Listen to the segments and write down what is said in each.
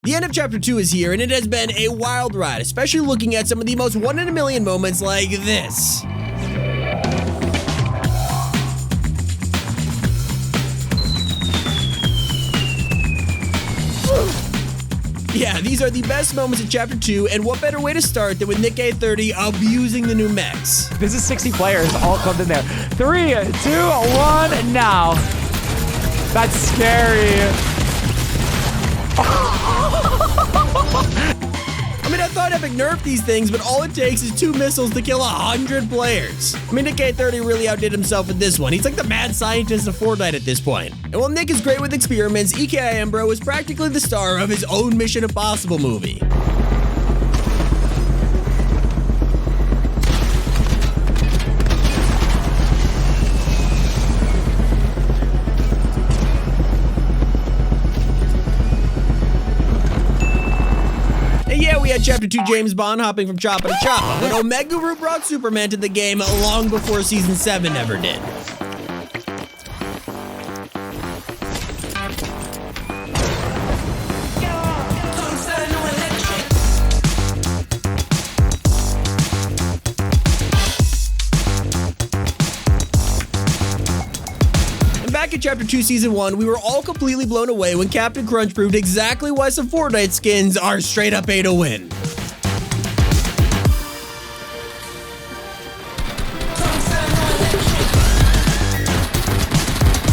The end of Chapter 2 is here, and it has been a wild ride, especially looking at some of the most one-in-a-million moments like this. Yeah, these are the best moments in Chapter 2, and what better way to start than with Nick A30 abusing the new mechs. This is 60 players all clubbed in there. 3, 2, 1, now. That's scary. I mean, I thought Epic nerfed these things, but all it takes is 2 missiles to kill 100 players. I mean, Nick A30 really outdid himself with this one. He's like the mad scientist of Fortnite at this point. And while Nick is great with experiments, EKIM Bro is practically the star of his own Mission Impossible movie. We had Chapter 2 James Bond hopping from Choppa to Choppa, but Omega brought Superman to the game long before Season 7 ever did. Back in Chapter 2 Season 1, we were all completely blown away when Captain Crunch proved exactly why some Fortnite skins are straight up A to win.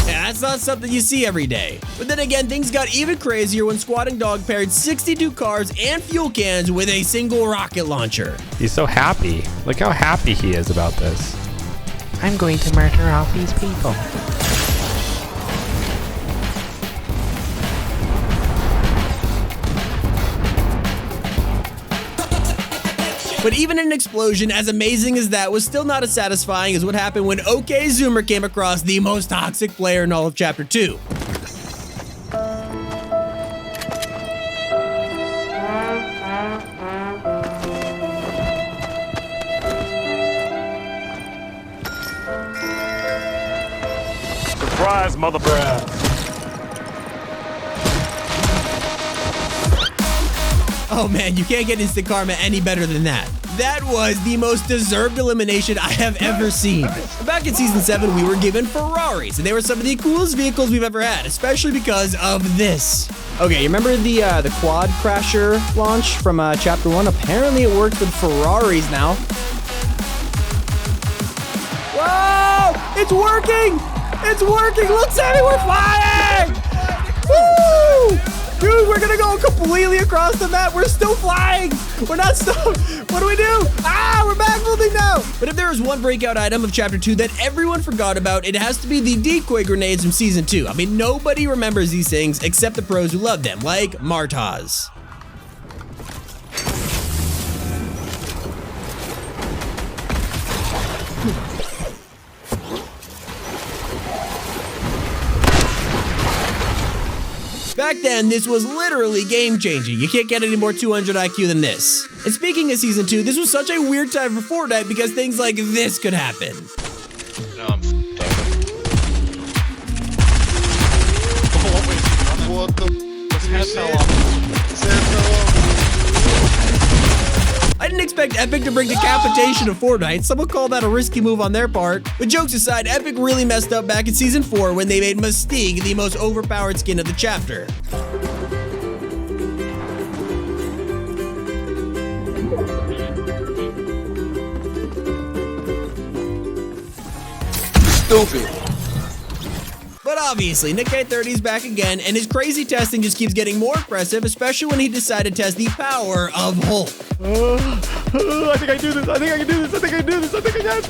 Yeah, that's not something you see every day. But then again, things got even crazier when Squatting Dog paired 62 cars and fuel cans with a single rocket launcher. He's so happy. Look how happy he is about this. I'm going to murder all these people. But even an explosion as amazing as that was still not as satisfying as what happened when OK Zoomer came across the most toxic player in all of Chapter 2. Surprise, mother brat. Oh man, you can't get instant karma any better than that. That was the most deserved elimination I have ever seen. Back in Season 7, we were given Ferraris, and they were some of the coolest vehicles we've ever had, especially because of this. Okay, you remember the quad crasher launch from Chapter 1? Apparently it works with Ferraris now. Whoa! It's working! It's working! Look, Sammy, we're flying! Woo! Dude, we're gonna go completely across the map. We're still flying. We're not stopped. What do we do? Ah, we're backflipping now. But if there is one breakout item of Chapter 2 that everyone forgot about, it has to be the decoy grenades from Season 2. I mean, nobody remembers these things except the pros who love them, like Martaz. Back then, this was literally game-changing. You can't get any more 200 IQ than this. And speaking of Season 2, this was such a weird time for Fortnite because things like this could happen. No, I'm what the? I didn't expect Epic to bring decapitation to Fortnite. Someone called that a risky move on their part. But jokes aside, Epic really messed up back in Season 4 when they made Mystique the most overpowered skin of the chapter. Stupid. But obviously, Nick A30's back again, and his crazy testing just keeps getting more impressive, especially when he decided to test the power of Hulk. I think I do this. I think I can do this. I think I can do this. I think I can.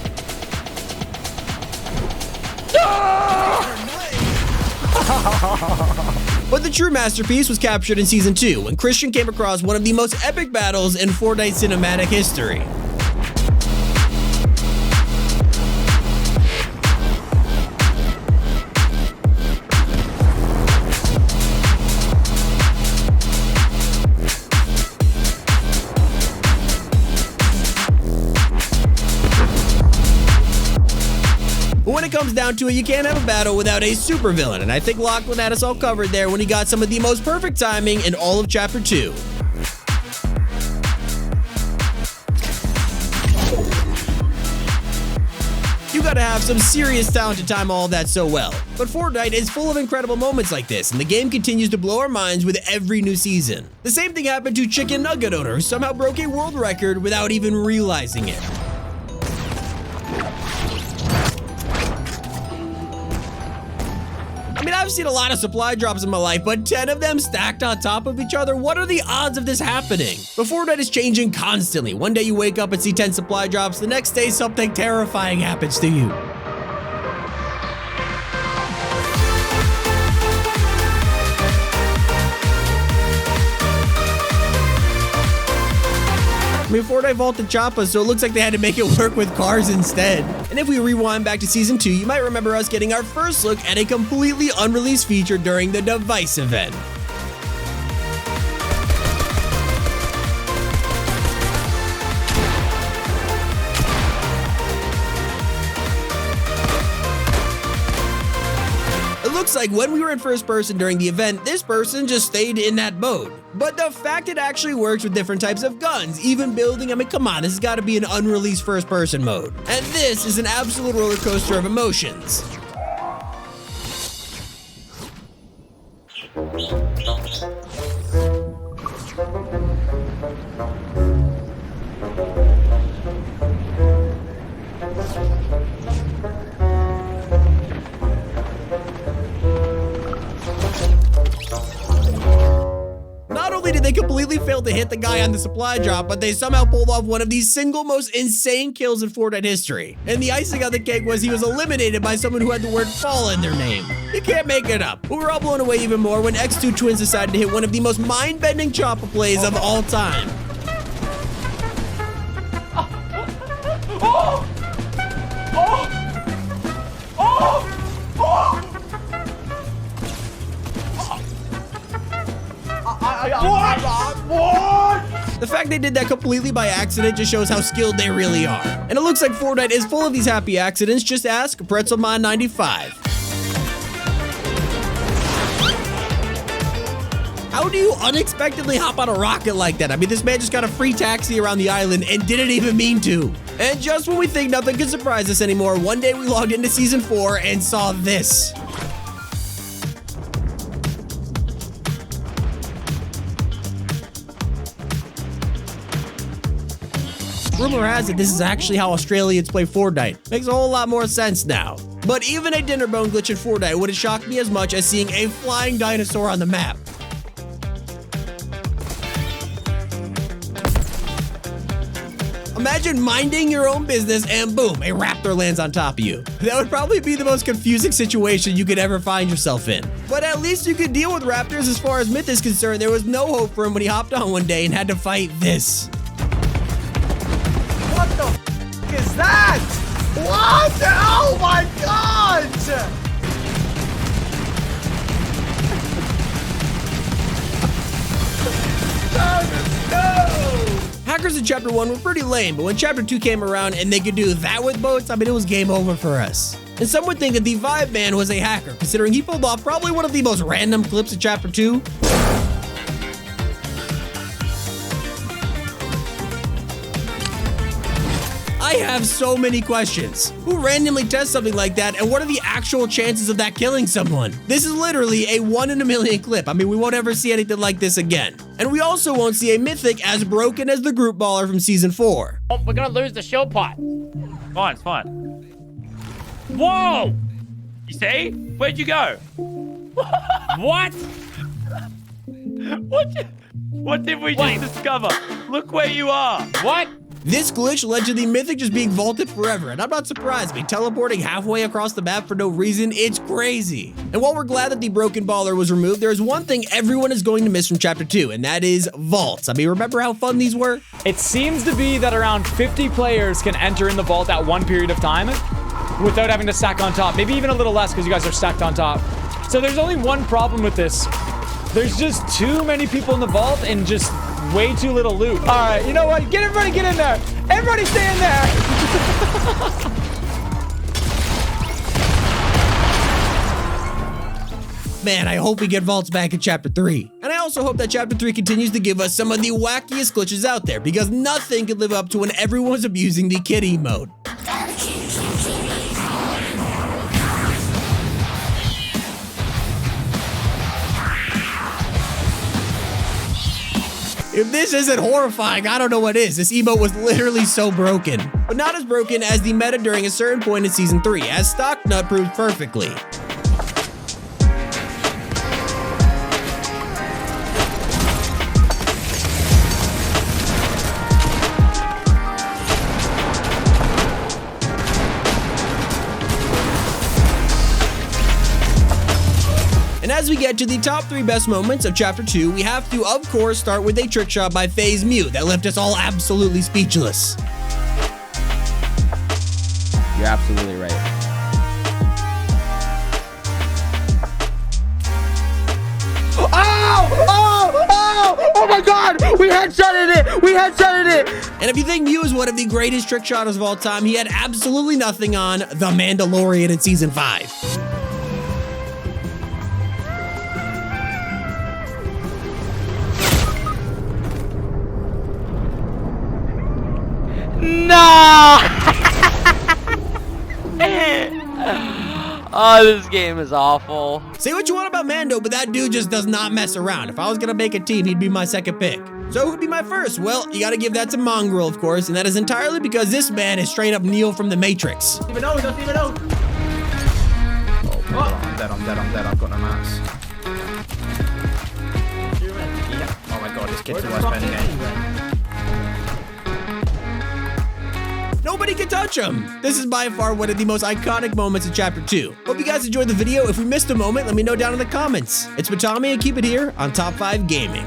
But the true masterpiece was captured in Season 2, when Christian came across one of the most epic battles in Fortnite cinematic history. But when it comes down to it, you can't have a battle without a supervillain, and I think Lachlan had us all covered there when he got some of the most perfect timing in all of Chapter 2. You gotta have some serious talent to time all of that so well. But Fortnite is full of incredible moments like this, and the game continues to blow our minds with every new season. The same thing happened to Chicken Nugget owner, who somehow broke a world record without even realizing it. I mean, I've seen a lot of supply drops in my life, but 10 of them stacked on top of each other? What are the odds of this happening? But Fortnite is changing constantly. One day you wake up and see 10 supply drops, the next day something terrifying happens to you. I mean, Fortnite vaulted Choppa, so it looks like they had to make it work with cars instead. And if we rewind back to Season 2, you might remember us getting our first look at a completely unreleased feature during the Device event. It looks like when we were in first person during the event, this person just stayed in that mode. But the fact it actually works with different types of guns, even building, I mean, come on, this has got to be an unreleased first person mode. And this is an absolute roller coaster of emotions. Not only did they completely fail to hit the guy on the supply drop, but they somehow pulled off one of the single most insane kills in Fortnite history. And the icing on the cake was he was eliminated by someone who had the word fall in their name. You can't make it up. But we're all blown away even more when X2 Twins decided to hit one of the most mind-bending chopper plays of all time. What? The fact they did that completely by accident just shows how skilled they really are. And it looks like Fortnite is full of these happy accidents. Just ask PretzelMon95. How do you unexpectedly hop on a rocket like that? I mean, this man just got a free taxi around the island and didn't even mean to. And just when we think nothing can surprise us anymore, one day we logged into Season 4 and saw this. Rumor has it this is actually how Australians play Fortnite. Makes a whole lot more sense now. But even a dinner bone glitch in Fortnite wouldn't shock me as much as seeing a flying dinosaur on the map. Imagine minding your own business and boom, a raptor lands on top of you. That would probably be the most confusing situation you could ever find yourself in. But at least you could deal with raptors. As far as Myth is concerned, there was no hope for him when he hopped on one day and had to fight this. What the f is that? What? Oh my god! No! Hackers in Chapter 1 were pretty lame, but when Chapter 2 came around and they could do that with boats, I mean, it was game over for us. And some would think that the Vibe Man was a hacker, considering he pulled off probably one of the most random clips in Chapter 2. I have so many questions. Who randomly tests something like that, and what are the actual chances of that killing someone? This is literally a 1 in a million clip. I mean, we won't ever see anything like this again. And we also won't see a Mythic as broken as the group baller from Season 4. Oh, we're gonna lose the show pot. Fine, it's fine. Whoa! You see? Where'd you go? What? What did we just discover? Look where you are. What? This glitch led to the Mythic just being vaulted forever, and I'm not surprised. I mean, teleporting halfway across the map for no reason, it's crazy. And while we're glad that the broken baller was removed, there is one thing everyone is going to miss from Chapter 2, and that is vaults. I mean, remember how fun these were? It seems to be that around 50 players can enter in the vault at one period of time without having to stack on top. Maybe even a little less because you guys are stacked on top. So there's only one problem with this. There's just too many people in the vault and just way too little loot. All right, you know what? Everybody get in there. Everybody stay in there. Man, I hope we get vaults back in Chapter 3. And I also hope that Chapter 3 continues to give us some of the wackiest glitches out there, because nothing can live up to when everyone's abusing the kid emote. If this isn't horrifying, I don't know what is. This emote was literally so broken. But not as broken as the meta during a certain point in Season 3, as Stocknut proved perfectly. And as we get to the top 3 best moments of Chapter 2, we have to, of course, start with a trick shot by FaZe Mew that left us all absolutely speechless. You're absolutely right. Oh my God! We headshotted it! We headshotted it! And if you think Mew is one of the greatest trick shotters of all time, he had absolutely nothing on The Mandalorian in Season 5. No! Oh, this game is awful. Say what you want about Mando, but that dude just does not mess around. If I was gonna make a team, he'd be my second pick. So who'd be my first? Well, you gotta give that to Mongraal, of course, and that is entirely because this man is straight up Neo from The Matrix. Don't even know. Oh, I'm dead. I've got no mats. Oh my God, this kid's the worst player in the game. Nobody can touch him. This is by far one of the most iconic moments in Chapter 2. Hope you guys enjoyed the video. If we missed a moment, let me know down in the comments. It's been Tommy, and keep it here on Top 5 Gaming.